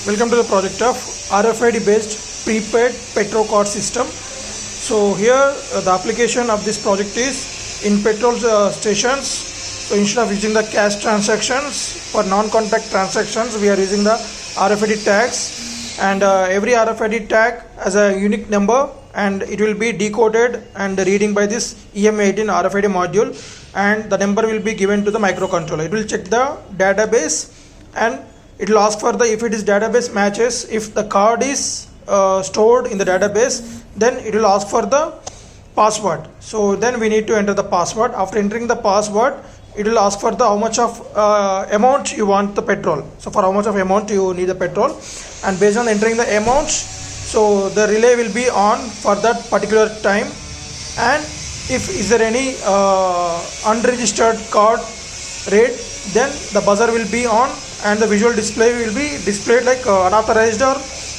Welcome to the project of RFID based prepaid petrol card system. So here the application of this project is in petrol stations. So instead of using the cash transactions, for non-contact transactions we are using the RFID tags, and every RFID tag has a unique number and it will be decoded and reading by this EM18 RFID module, and the number will be given to the microcontroller. It will check the database and it will ask for the, if it is database matches, if the card is stored in the database, then it will ask for the password. So then we need to enter the password. After entering the password, it will ask for the how much of amount you want the petrol. So for how much of amount you need the petrol, and based on entering the amount, so the relay will be on for that particular time. And if is there any unregistered card read, then the buzzer will be on and the visual display will be displayed like unauthorized or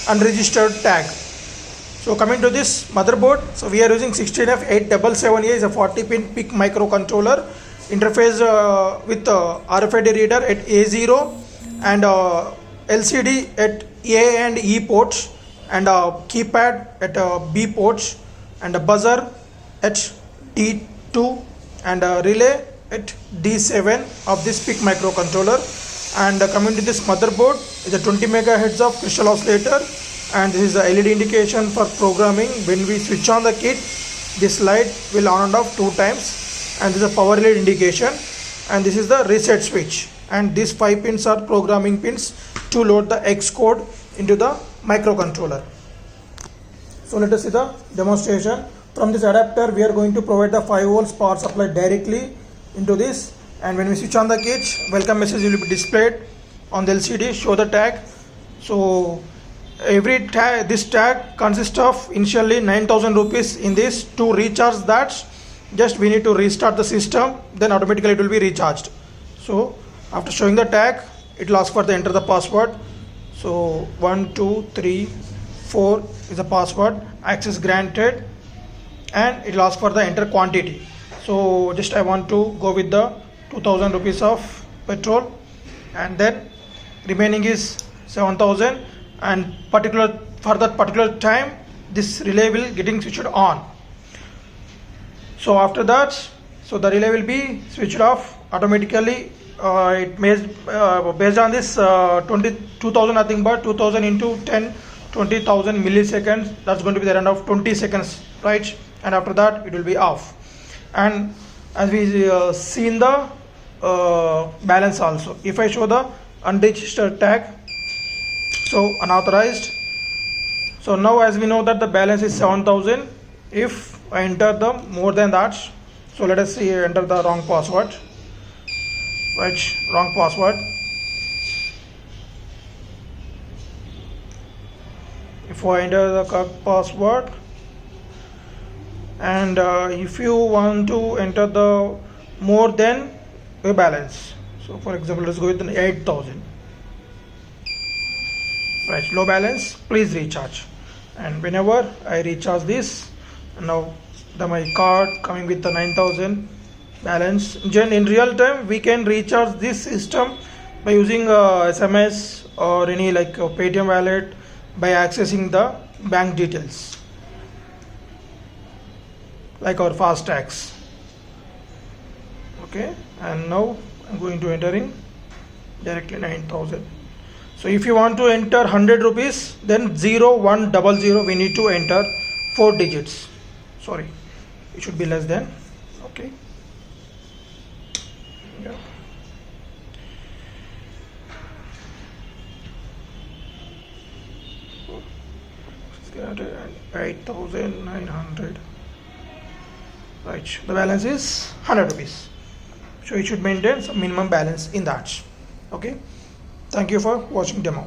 unregistered tag. So coming to this motherboard, so we are using 16F877A, is a 40-pin PIC microcontroller, interface with RFID reader at A0 and LCD at A and E ports, and keypad at B ports, and a buzzer at D2, and a relay at D7 of this PIC microcontroller. And coming to this motherboard is a 20 megahertz of crystal oscillator, and this is the LED indication for programming. When we switch on the kit, this light will on and off 2 times, and this is a power LED indication, and this is the reset switch, and these 5 pins are programming pins to load the X code into the microcontroller. So let us see the demonstration. From this adapter we are going to provide the 5 volts power supply directly into this, and when we switch on the kit, welcome message will be displayed on the LCD, show the tag. So every tag, this tag consists of initially 9,000 rupees. In this, to recharge that, just we need to restart the system, then automatically it will be recharged. So after showing the tag, it will ask for the enter the password. So 1 2 3 4 is the password, access granted, and it will ask for the enter quantity. So just I want to go with the 2,000 rupees of petrol, and then remaining is 7,000, and particular for that particular time this relay will getting switched on. So after that, so the relay will be switched off automatically. It may based on this 22,000 nothing but 2,000 into 10 20,000 milliseconds, that's going to be the end of 20 seconds, right? And after that it will be off. And as we see in the balance also, if I show the unregistered tag, so unauthorized. So now as we know that the balance is 7,000, if I enter the more than that, so let us see, enter the wrong password, right? Wrong password. If I enter the correct password, and if you want to enter the more than a balance, so for example let's go with an 8,000, right? Low balance, please recharge. And whenever I recharge this, now my card coming with the 9,000 balance. In real time we can recharge this system by using SMS or any like Paytm wallet, by accessing the bank details like our FASTags. Okay, and now I'm going to entering directly 9,000. So if you want to enter 100 rupees, then 0100 we need to enter 4 digits. Sorry, it should be less than. Okay, yeah. 8,900, right? The balance is 100 rupees, so you should maintain some minimum balance in that. Okay, thank you for watching demo.